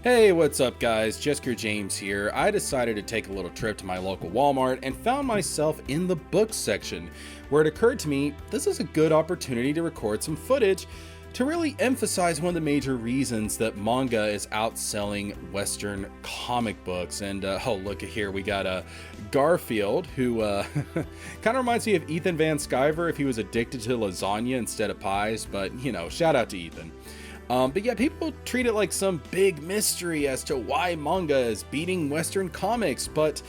Hey, what's up guys? JeskerJames here. I decided to take a little trip to my local Walmart and found myself in the books section, where it occurred to me this is a good opportunity to record some footage to really emphasize one of the major reasons that manga is outselling Western comic books. And oh, look at here, we got Garfield, who kind of reminds me of Ethan Van Sciver if he was addicted to lasagna instead of pies, but you know, shout out to Ethan. But yeah, people treat it like some big mystery as to why manga is beating Western comics, but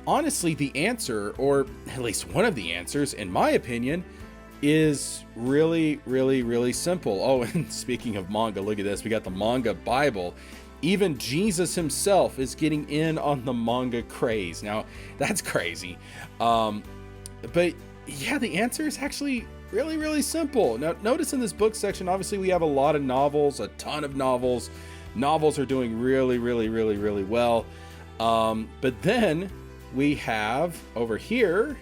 honestly, the answer, or at least one of the answers, in my opinion, is really simple. Oh, and speaking of manga, look at this. We got the manga Bible. Even Jesus himself is getting in on the manga craze. Now, that's crazy. But yeah, the answer is actually really simple. Now, notice in this book section, obviously we have a lot of novels, a ton of novels. Novels are doing really well. But then we have over here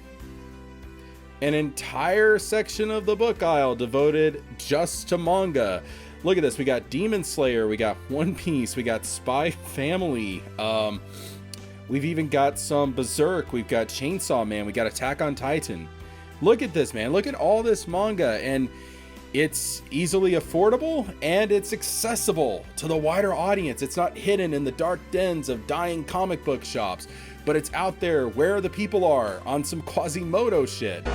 an entire section of the book aisle devoted just to manga. Look at this. We got Demon Slayer, we got One Piece, we got Spy Family. We've even got some Berserk, we've got Chainsaw Man, we got Attack on Titan. Look at this, man. Look at all this manga, and it's easily affordable and it's accessible to the wider audience. It's not hidden in the dark dens of dying comic book shops, but it's out there where the people are on some Quasimodo shit.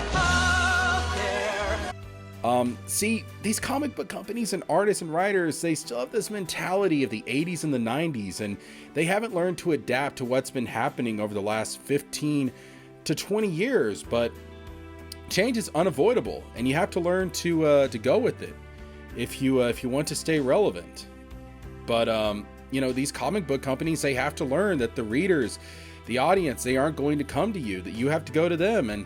See, these comic book companies and artists and writers, they still have this mentality of the 80s and the 90s, and they haven't learned to adapt to what's been happening over the last 15 to 20 years, but change is unavoidable, and you have to learn to go with it if you want to stay relevant. But you know, these comic book companies, they have to learn that the readers, the audience, they aren't going to come to you, that you have to go to them, and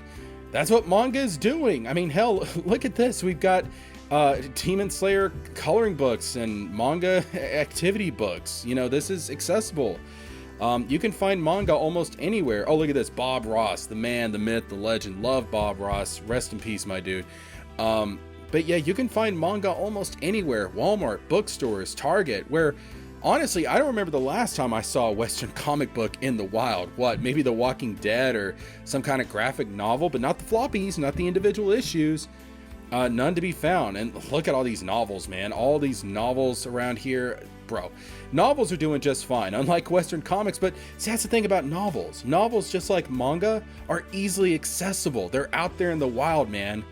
that's what manga is doing. I mean, hell, look at this. We've got Demon Slayer coloring books and manga activity books. You know, this is accessible. You can find manga almost anywhere. Oh, look at this. Bob Ross, the man, the myth, the legend. Love Bob Ross. Rest in peace, my dude. But yeah, you can find manga almost anywhere. Walmart, bookstores, Target, where honestly, I don't remember the last time I saw a Western comic book in the wild. What, maybe The Walking Dead or some kind of graphic novel, but not the floppies, not the individual issues. None to be found. And look at all these novels, man. All these novels around here. Bro, novels are doing just fine, unlike Western comics. But see, that's the thing about novels. Novels, just like manga, are easily accessible. They're out there in the wild, man.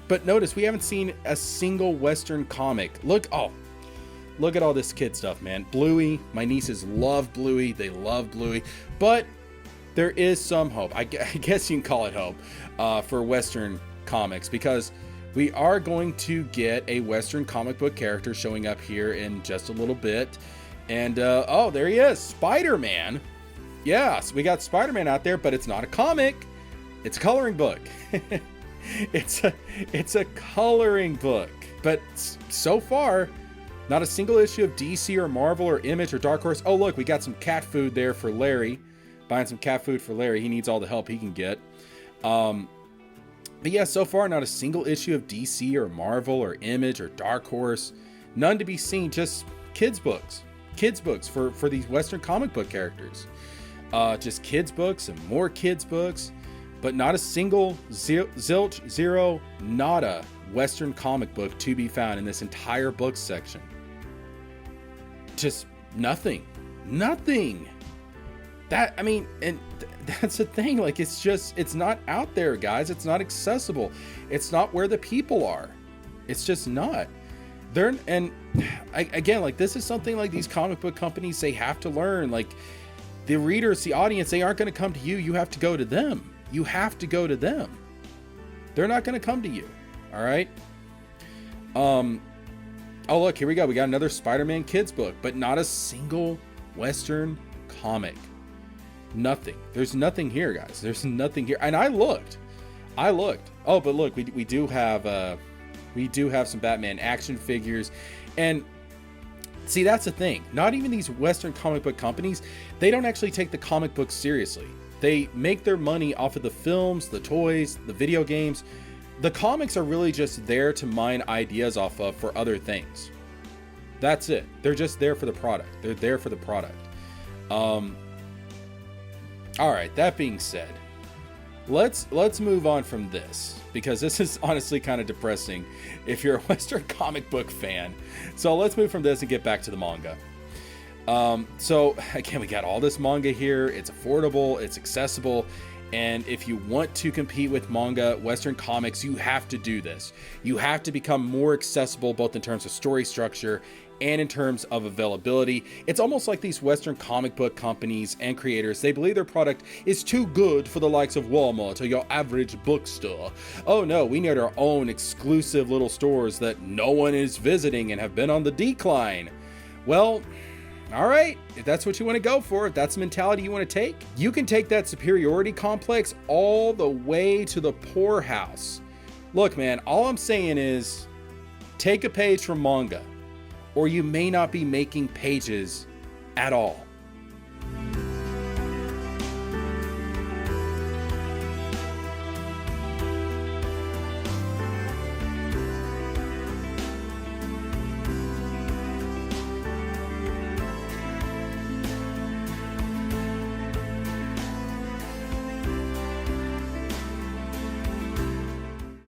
But notice, we haven't seen a single Western comic. Look at all this kid stuff, man. Bluey, my nieces love Bluey. They love Bluey. But there is some hope. I guess you can call it hope for Western comics, because we are going to get a Western comic book character showing up here in just a little bit. And, oh, there he is, Spider-Man. Yes, we got Spider-Man out there, but it's not a comic. It's a coloring book. It's a coloring book. But so far, not a single issue of DC or Marvel or Image or Dark Horse. Oh, look, we got some cat food there for Larry. Buying some cat food for Larry. He needs all the help he can get. But yeah, so far, not a single issue of DC or Marvel or Image or Dark Horse. None to be seen, just kids books. Kids books for these Western comic book characters. Just kids books and more kids books. But not a single, zero, nada Western comic book to be found in this entire book section. Just nothing. That, I mean, and that's the thing, like, it's not out there, guys. It's not accessible. It's not where the people are. It's just not. Again, like, this is something like these comic book companies, they have to learn. Like, the readers, the audience, they aren't going to come to you. You have to go to them. You have to go to them. They're not going to come to you. All right. Oh, look, here we go. We got another Spider-Man kids book, but not a single Western comic. Nothing. There's nothing here, guys. There's nothing here. And I looked. Oh, but look, we do have some Batman action figures. And see, that's the thing. Not even these Western comic book companies, they don't actually take the comic books seriously. They make their money off of the films, the toys, the video games. The comics are really just there to mine ideas off of for other things. That's it. They're just there for the product. They're there for the product. All right, that being said, let's move on from this, because this is honestly kind of depressing if you're a Western comic book fan. So let's move from this and get back to the manga. So again, we got all this manga here. It's affordable, it's accessible, and if you want to compete with manga, Western comics, you have to do this. You have to become more accessible, both in terms of story structure and in terms of availability. It's almost like these Western comic book companies and creators, they believe their product is too good for the likes of Walmart or your average bookstore. Oh no, we need our own exclusive little stores that no one is visiting and have been on the decline. Well, all right, if that's what you want to go for, if that's the mentality you want to take, you can take that superiority complex all the way to the poorhouse. Look, man, all I'm saying is take a page from manga, or you may not be making pages at all.